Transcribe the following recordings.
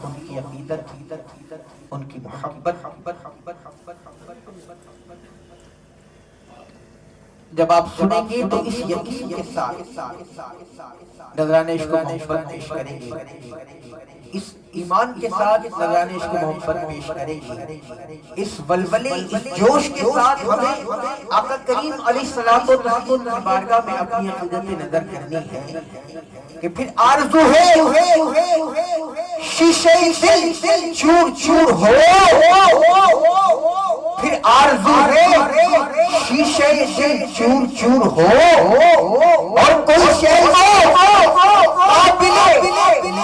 ان کی عقیدت، ان کی محبت. جب آپ سنیں گے تو اس یقین کے ساتھ نذرانِ عشق و محبت پیش کریں گے، اس ایمان کے ساتھ نذرانِ عشق و محبت پیش کریں گے، اس ولولے، اس جوش کے ساتھ ہمیں آقا کریم علیہ الصلوۃ والتسلیم کی بارگاہ میں اپنی عقیدت نظر کرنی ہے کہ پھر آرزو ہے شیشے دل چور چور ہو، پھر آرزو ہے شیشے دل چور چور ہو، اور کوئی شے قابل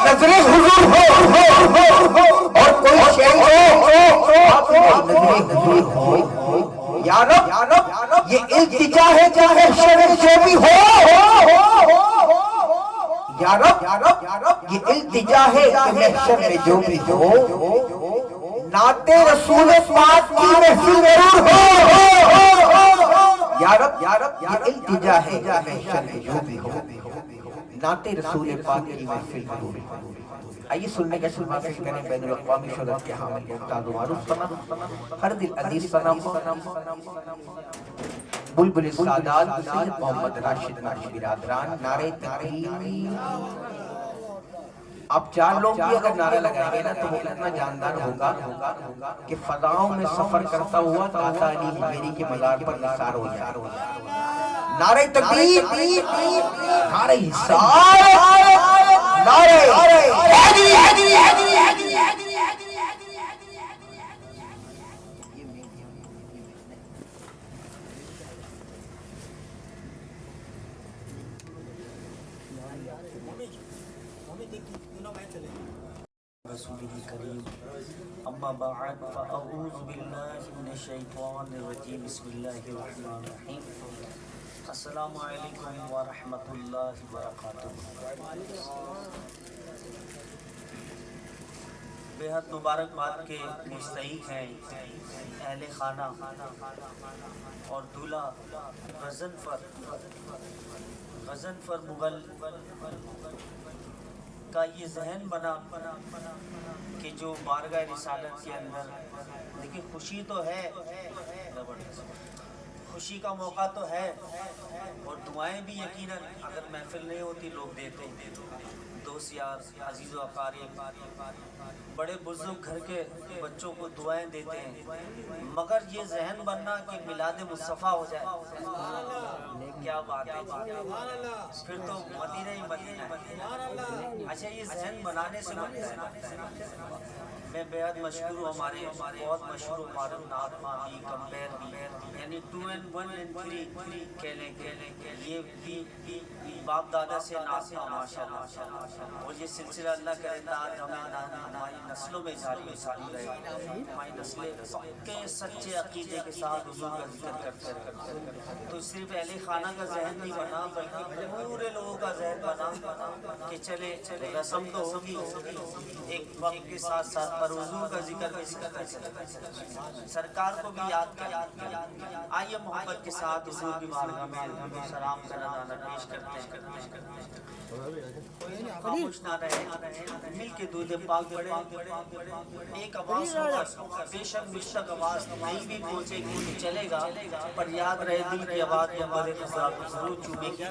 نظر حضور ہو، اور کوئی شے قابل نظر حضور ہو. یا رب یہ التجا ہے کہ محشر میں جو بھی ہو، یا رب یہ التجا ہے کہ محشر میں جو بھی ہو، نعت رسول پاک کی محفل ضرور ہو. یا رب یہ التجا ہے کہ محشر میں جو بھی ہو، نعت رسول پاک کی محفل ضرور ہو. آئیے سننے کا شروع پیش کریں بین الاقوامی شہرت کے حامل ممتاز و معروف صنم، ہر دل عزیز صنم، بلبل السادات سید محمد راشد نقوی برادران. نعرہ تکبیر. آپ چار لوگ بھی اگر نعرہ لگائیں گے نا تو وہ اتنا جاندار ہوگا کہ فضاؤں میں سفر کرتا ہوا داتا علی حجویری کے مزار پر نثار ہو جائے. نعرہ تکبیر، نعرہ حساب، نعرہ حیدری. رسوله الكريم اما بعد فاعوذ بالله من الشيطان الرجيم بسم الله الرحمن الرحيم السلام علیکم ورحمۃ اللہ وبرکاتہ. بے حد مبارکباد کے مستحق ہیں اہل خانہ اور دولہا غضنفر مغل کا یہ ذہن بنا کہ جو بارگاہ رسالت کے اندر، لیکن خوشی تو ہے، خوشی کا موقع تو ہے، اور دعائیں بھی یقیناً اگر محفل نہیں ہوتی لوگ دیتے ہیں. دوست یار، عزیز و اقارب، بڑے بزرگ گھر کے بچوں کو دعائیں دیتے ہیں، مگر یہ ذہن بننا کہ میلاد مصطفیٰ ہو جائے، کیا بات ہے، پھر تو مدینہ ہی مدینہ ہے. اچھا یہ ذہن بنانے سے بنتا ہے. میں بے حد مشکور ہوں، ہمارے بہت مشہور ہمارے نعت ماں بھی، کمپیر بھی، یعنی 2 and 1 and 3 کہہ لیں کہ یہ بھی باپ دادا سے نعت ماں ماشاءاللہ. اور یہ سلسلہ اللہ کرے نعت ہماری نسلوں میں جاری رہے، ہماری نسلیں پکے سچے عقیدے کے ساتھ حضور کا ذکر کرتے رہے. تو صرف اہل خانہ کا ذہن نہیں بنا بلکہ پورے لوگوں کا ذہن بنا کہ چلے رسم تو ہوگی، ایک وقت کے ساتھ ساتھ پر حضور کا ذکر کس کا سرکار کو بھی یاد کر. آئیے محبت کے ساتھ حضور کی بارگاہ میں سلام کا نذرانہ پیش کرتے ہیں. خاموش نہ رہے، مل کے دودھ پاک پڑے. ایک آواز ہوگا، بے شک مشتاق آواز نہیں بھی پہنچے گی چلے گا، پر یاد رہے دل کی آواز محمد خدا کو ضرور چومے گی.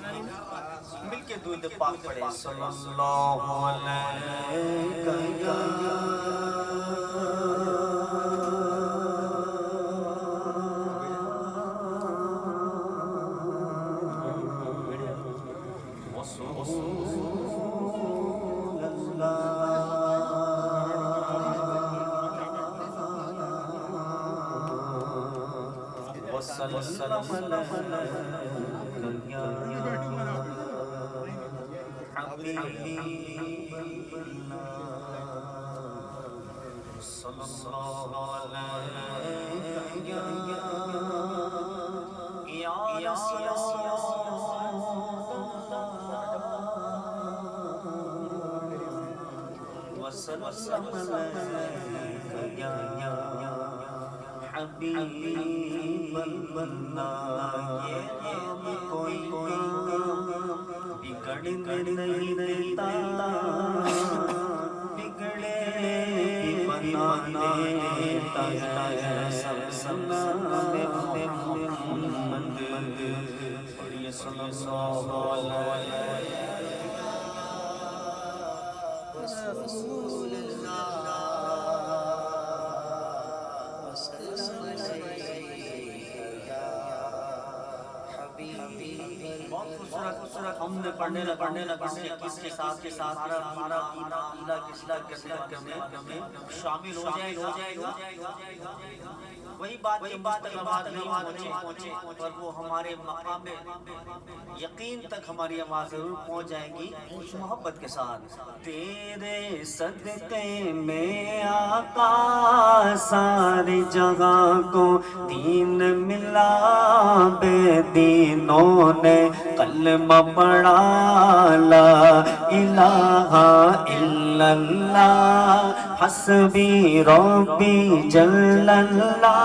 مل کے دودھ پاک پڑے. صلی اللہ علیہ حبیب اللہ. یہ کوئی بگڑ نہیں دیتا، بگڑے دیتا ہے سب محمد پڑھیے صلی اللہ علیہ رسول خوبصورت ہم نے پڑھنے لگا کس کے ساتھ ہمارا میں شامل ہو جائے گا وہی بات نہیں پہنچے اور وہ ہمارے مقام یقین تک ہماری آواز ضرور پہنچ جائے گی اس محبت کے ساتھ تیرے صدقے میں آقا ساری جگہ کو دین ملا بے دینوں نے کلمہ پڑھا لا الہ الا اللہ حسبی ربی جل اللہ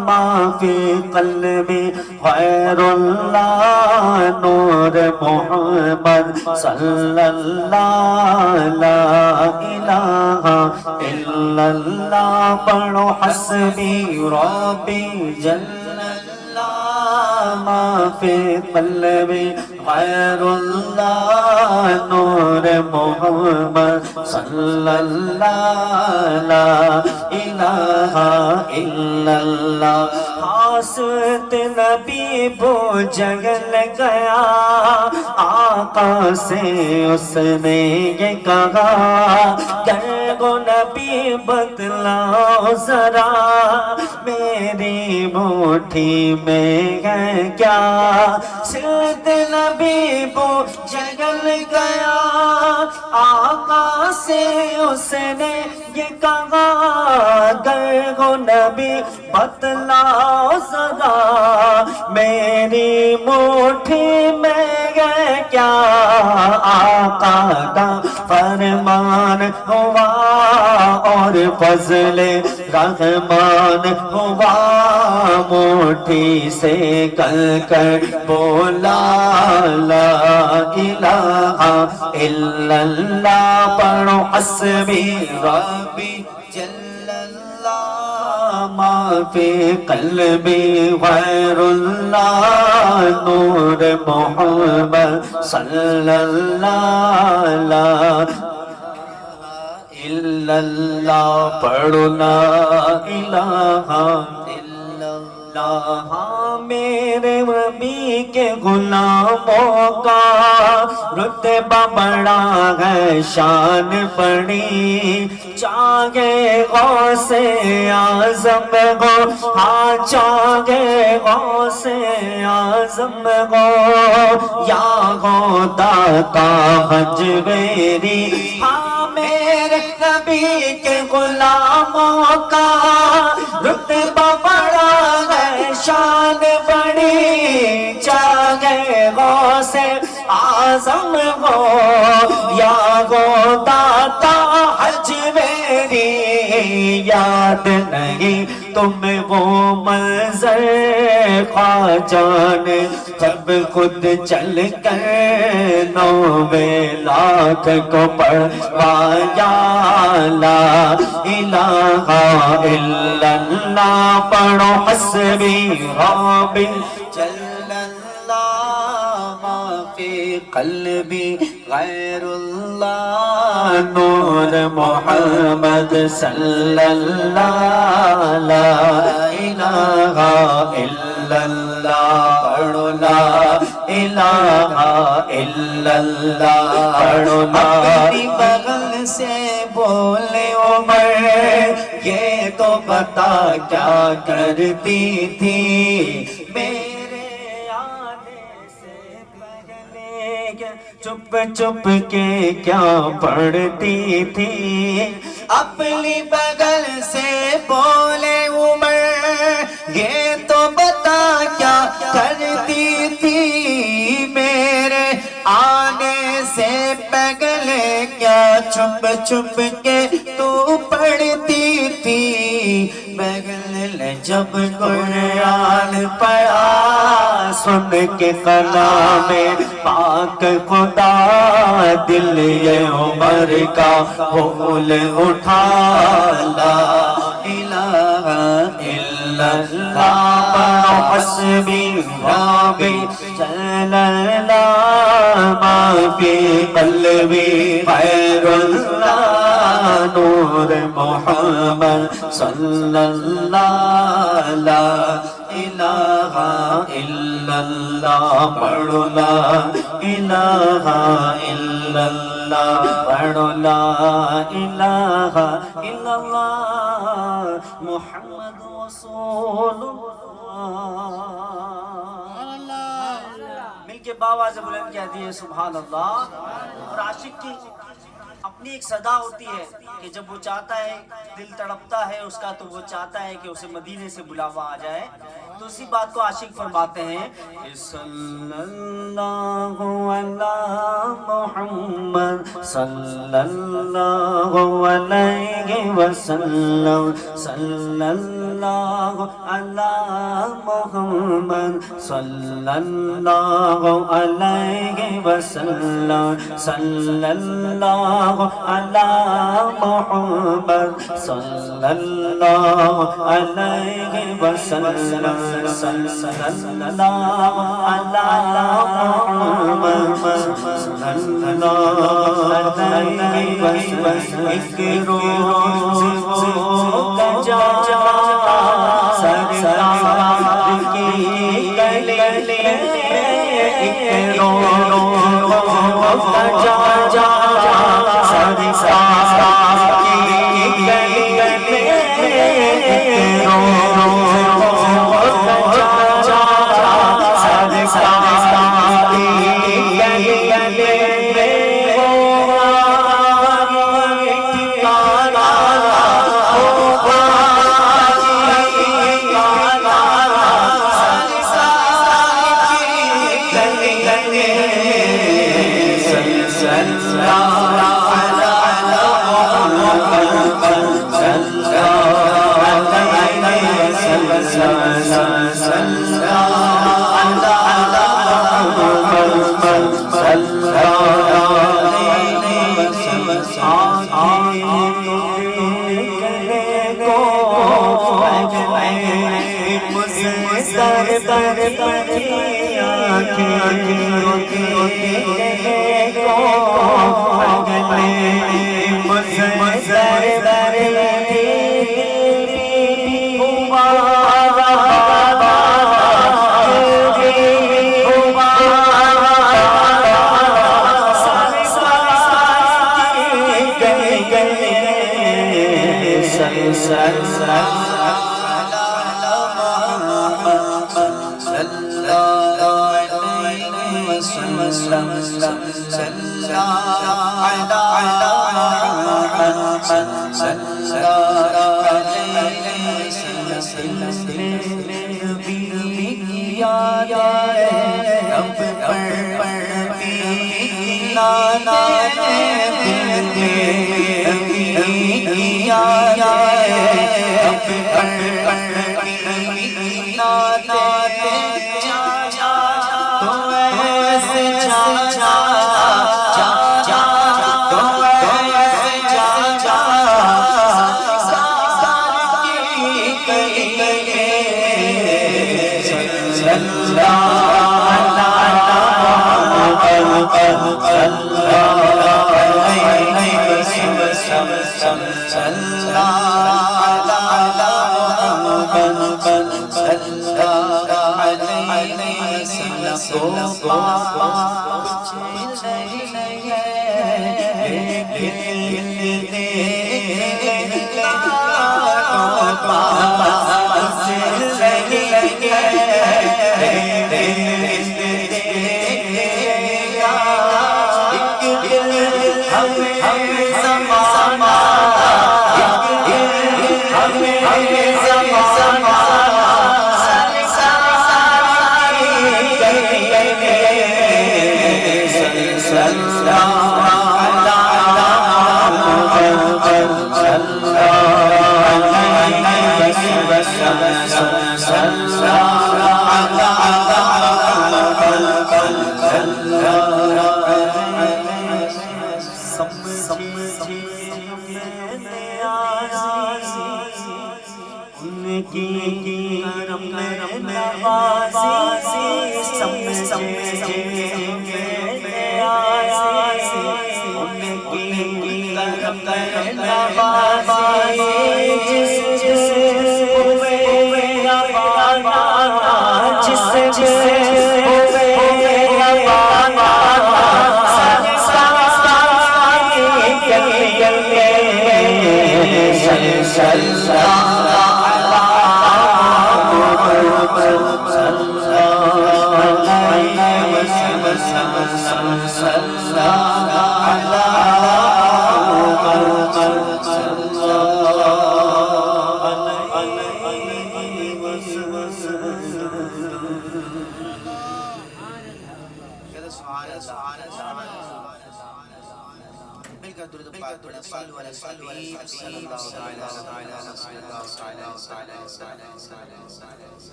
ما فی قلبی غیر اللہ نور محمد صلی اللہ لا الہ الا اللہ پڑھو حسبی ربی جل ما فی قلبی غیر اللہ نور محمد صلی اللہ لا الہ الا اللہ حسد نبی بو جگل گیا آقا سے اس نے یہ کہا گو نبی بتلاؤ ذرا میری مٹھی میں ہے کیا سد نبی بو جگل گیا آقا سے اس نے یہ کہا گو نبی بتلاؤ ذرا میری مٹھی میں ہے کیا آقا کا فرمان ہوا اور فضل رحمان ہوا مٹھی سے کل کر بولا لا الہ الا اللہ پڑھو حسبی ربی جل اللہ ما فی قلبی غیر اللہ نور محمد صلی اللہ لا الا اللہ پڑھو لا الہ الا اللہ میرے نبی کے غلاموں کا رتبہ بڑا ہے شان بڑی چاہے غوث اعظم ہو ہاں چاہے غوث اعظم ہو یا ہو داتا حجویری ہاں میرے نبی کے غلاموں کا رتبہ بڑا ہے شان بڑی چاہے غوث اعظم ہو یا ہو داتا حجویری یاد نہیں تمہیں وہ منظر خواجہ نے جب خود چل کر 90 لاکھ کو پڑھوایا لا الہ الا اللہ پڑھو حسبی ربی جل اللہ ما فی قلبی غیر اللہ نور محمد صلی اللہ لا الہ الا اللہ پڑھو لا الہ الا اللہ پڑھو لا اپنی بغل سے بولے عمر یہ تو بتا کیا کرتی تھی میرے آنے سے پہلے چپ چپ کے کیا پڑھتی تھی اپنی بغل سے بولے عمر یہ تو بتا کیا کرتی تھی میرے آنے سے پہلے کیا چھپ چھپ کے تو پڑھتی تھی بغل جب قرآن پڑھا سن کے کلام پاک خدا، دل یہ عمر کا بھول اٹھا، لا الہ الا اللہ پڑھو، حسبی ربی جل اللہ، ما فی قلبی خیر اللہ، نور محمد صلی اللہ، لا الہ الا اللہ پڑھو، لا الہ الا اللہ پڑھو، لا الہ الا اللہ محمد رسول اللہ۔ مل کے باواز بلند کہہ دیے سبحان اللہ۔ اور عاشق کی اپنی ایک صدا ہوتی ہے کہ جب وہ چاہتا ہے، دل تڑپتا ہے اس کا، تو وہ چاہتا ہے کہ اسے مدینے سے بلاوا آ جائے، تو اسی بات کو عاشق فرماتے ہیں صلی اللہ علی محمد صلی اللہ علیہ وسلم، صلی اللہ علی محمد صلی اللہ علیہ وسلم، صلی اللہ علی محمد صلی اللہ علیہ وسلم، صلی اللہ علی محمد صلی اللہ علیہ وسلم۔ ایک روز وہ کجا سرکار کی گلی، ایک روز وہ کجا سرکار کی گلی، ایک روز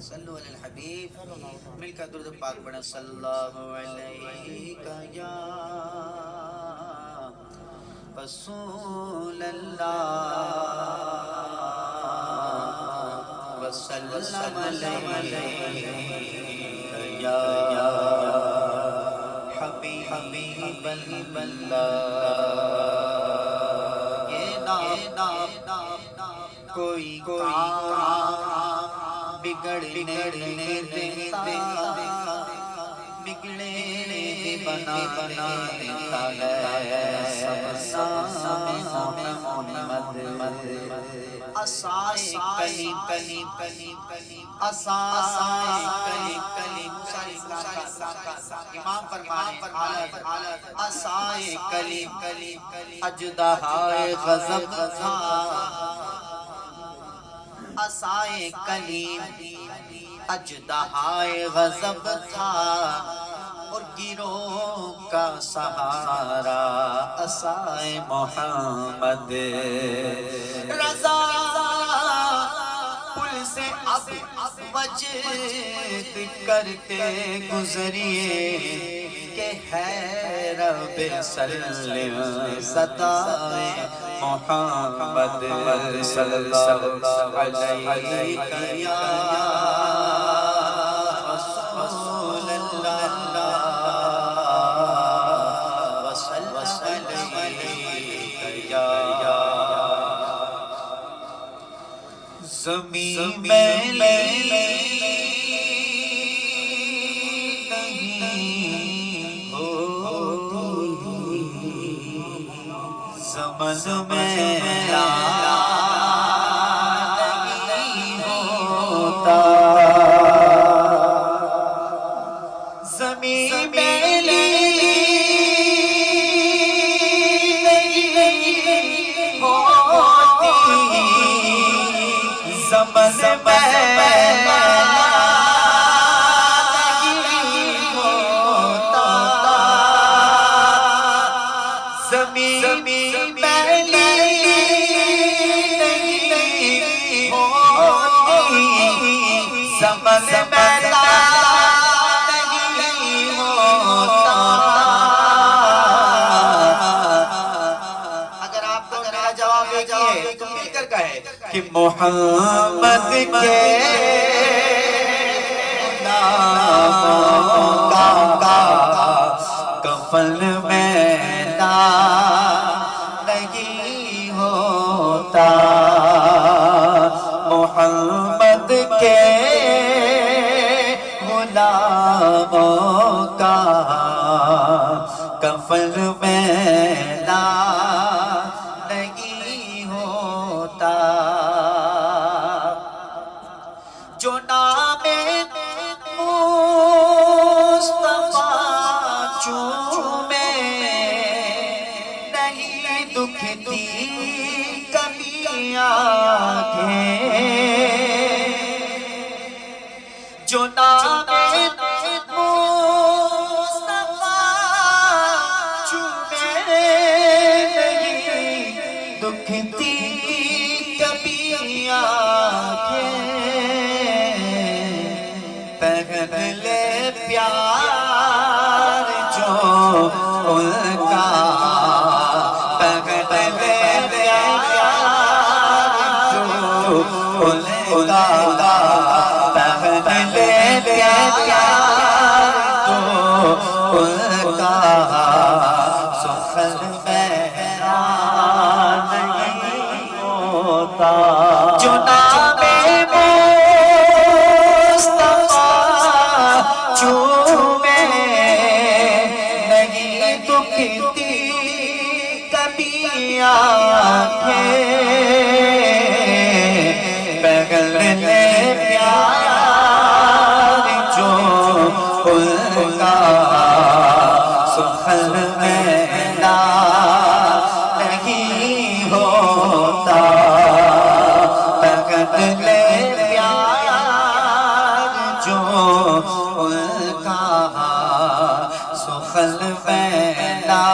صلو علی الحبیب مل کر درود پاک پڑھیں صلی اللہ علیہ یا رسول اللہ وسلم علیہ یا حبیب اللہ یہ نام کوئی بگڑنے دیتا بگڑے بنا دیتا ہے سب محمد اسائے کلیم اسائے کلیم امام فرمانے اسائے کلیم اجدہائے غضب تھا اسائے کلیم اجدہائے غضب تھا اور گروہ کا سہارا اسائے محمد رضا پل سے اب وجد کرتے گزریے کہ ہے رب سلم ستائے محمد صلی اللہ علیہ یا رسول اللہ وسلم علیہ یا زمین میں سمجھ میں نہیں ہوتا زمین میں نہیں ہوتی سمجھ میں نہیں ہوتا زمین سمجھ میں نہیں ہوتا اگر آپ کو میرا جواب دیجئے تو مل کر کہے کہ محمد کے ناموں کا کفن میں نہیں ہوتا محمد کے غلاموں کا کفن میں نہیں ہوتا جو نام مصطفیٰ چومے نہیں دکھتی کبھی آنکھیں ان کا پہلے پیار تو ان کا سخن میرا نہیں ہوتا جو نام مصطفیٰ چومے نہیں دکھتی کبھی آنکھیں پہلے پیار جو ان کا سخن میرا نہیں ہوتا پہلے پیار جو ان کا سخن میرا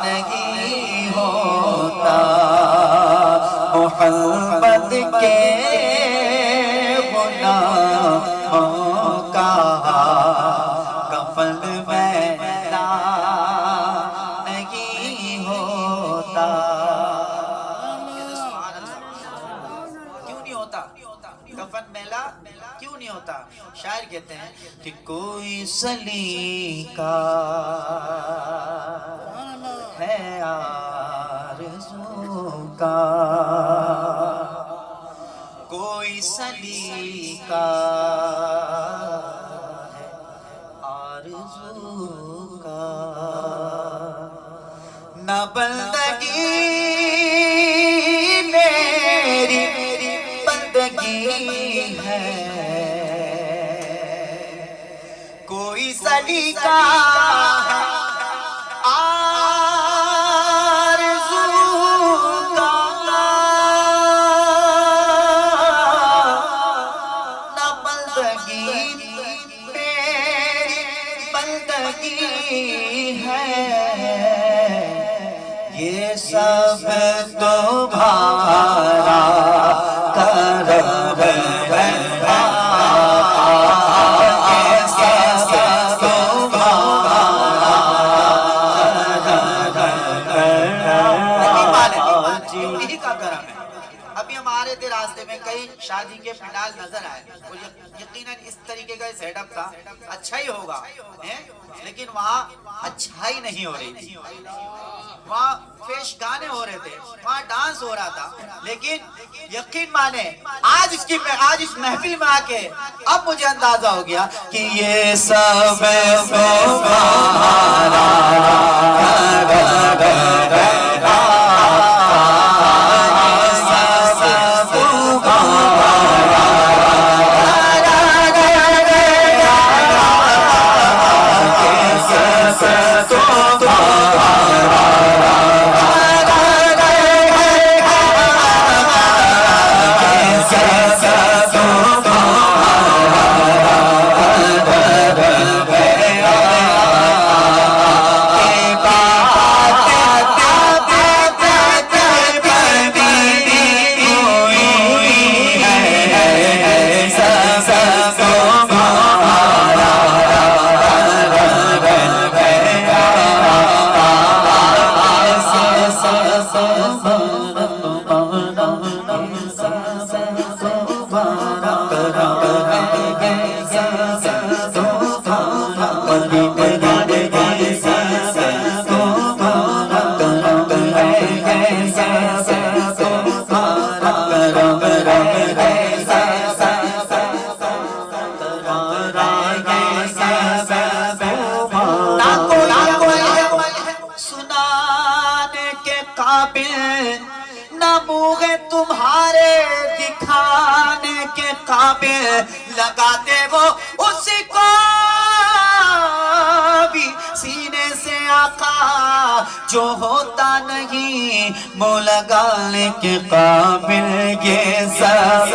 نہیں ہوتا محمد کے غلاموں کا کفن میلا نہیں ہوتا کیوں نہیں ہوتا کفن میلا کیوں نہیں ہوتا شاعر کہتے ہیں کہ کوئی سلیقہ ہے آرزو کا کوئی سلیقہ ہے آرزو کا نہ بندگی میری بندگی ہے کوئی سلیقہ ہے آرزو کا نہ بندگی میری بندگی ہے یہ سب تمہارا کرم ہے ابھی ہمارے تھے راستے میں کئی شادی کے پنڈال نظر آئے اور یقیناً اس طریقے کا سیٹ اپ تھا اچھا ہی ہوگا لیکن وہاں اچھائی نہیں ہو رہی تھی وہاں فیش گانے ہو رہے تھے وہاں ڈانس ہو رہا تھا لیکن یقین مانے آج اس محفل میں آ کے اب مجھے اندازہ ہو گیا کہ یہ سب سنانے کے قابل نہ منہ تمہارے دکھانے کے قابل لگاتے وہ اس کو بھی سینے سے آقا جو ہوتا نہیں منہ لگانے کے قابل یہ سب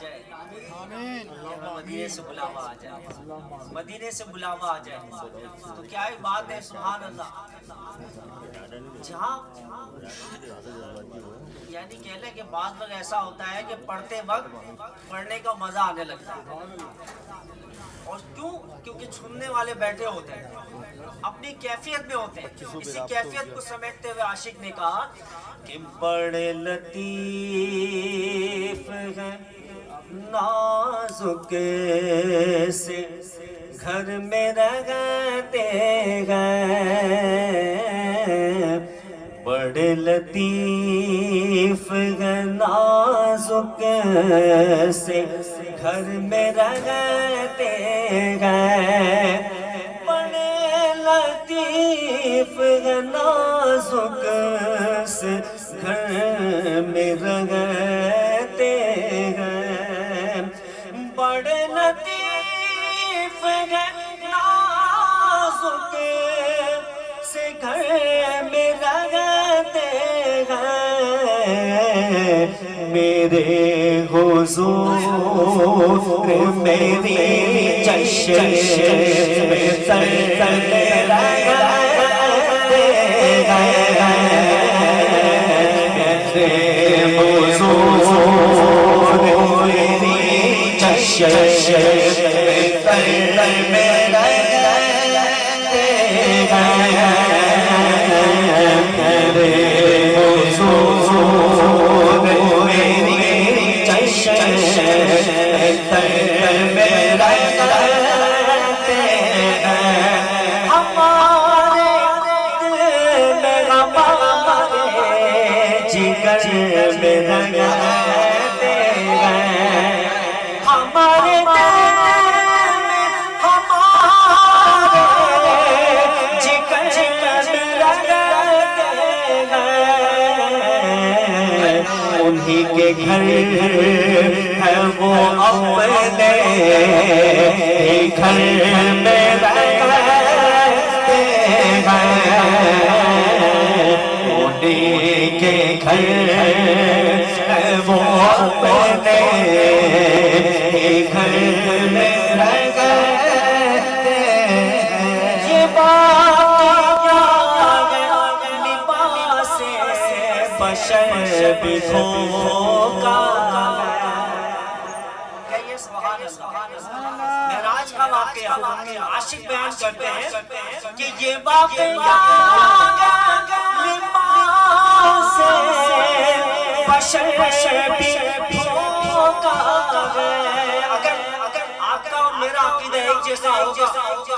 جائے, مدینے سے بلاوا آ جائے, مدینے سے بلاوا آ جائے تو کیا ہی بات ہے. سبحان اللہ. جہاں یعنی کہہ لیں کہ بعض وقت ایسا ہوتا ہے کہ پڑھتے وقت پڑھنے کا مزہ آنے لگتا ہے. اور کیوں؟ کیونکہ سننے والے بیٹھے ہوتے ہیں, اپنی کیفیت میں ہوتے ہیں. اسی کیفیت کو سمیٹتے ہوئے عاشق نے کہا کہ بڑے لطیف ہیں نازک سے گھر میں رہتے ہیں, بڑے لطیف ہیں نازک سے گھر میں رہتے ہیں, بڑے لطیف ہیں نازک سے گھر میں رہتے ہیں, بڑے لطیف ہیں نازک سے گھر میں رہتے ہیں, میرے حضور میری چشم میں سر رہتے ہیں, میرے حضور میری چشم میں سر میں رہتے ہیں, میرے حضور میری چشم میں رہتے ہیں, ہمارے دل میں ہمارے جگر میں رہتے ہیں, ہمارے دل میں ہمارے جگر میں رہتے ہیں, انہی کے گھر ہے وہ اپنے گھر میں رہتے ہیں, انہی کے گھر ہے وہ اپنے گھر میں رہتے ہیں, یہ بات لباس بشر بھی دھوکا ہے. معراج کا واقعہ عاشق بیان کرتے ہیں کہ یہ واقعہ لباس بشر بھی دھوکا ہے. اگر آپ کا اور میرا عقیدہ ایک جیسا ہوگا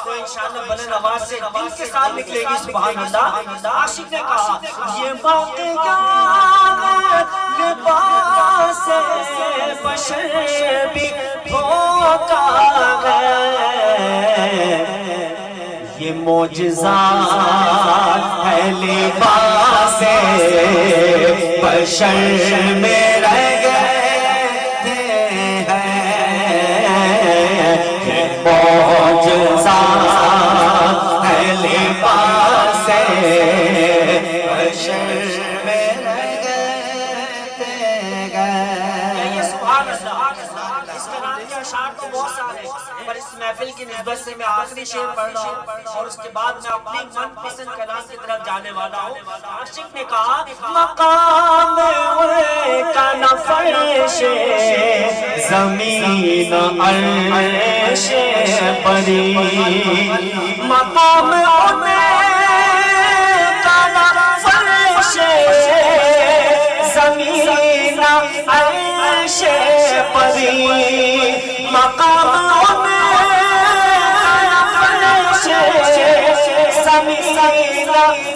تو انشاءاللہ بلند آواز سے دل کے ساتھ نکلے گی. سبحان اللہ. عاشق نے کہا یہ واقعہ لباس بشر بھی دھوکا ہے, یہ معجزات ہے لباس بشر میں رہتے ہیں, یہ معجزات ہے لباس بشر میں رہتے ہیں. سبحان اللہ. اس کلام کے اشعار تو بہت سارے ہیں, پر اس محفل کی نسبت سے میں آخری شعر پڑھ رہا ہوں اور اس کے بعد میں اپنی من پسند کلام کی طرف جانے والا ہوں. عاشق نے کہا مقام کا نہ فرش زمین عرش پری, مقام کا نہ فرش زمین عرش پری, مقام زمین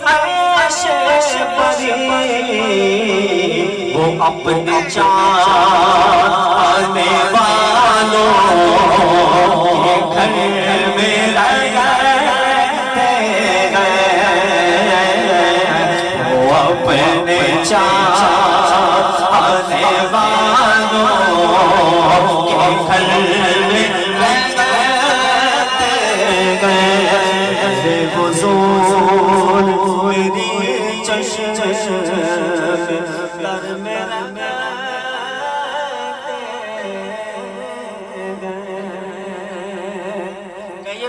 عرش پری, وہ اپنے چاہنے والوں کے گھر میں رہتے ہیں, وہ اپنے چاہنے والوں کے گھر میں رہتے ہیں, حضور میری چشم در میں رہتے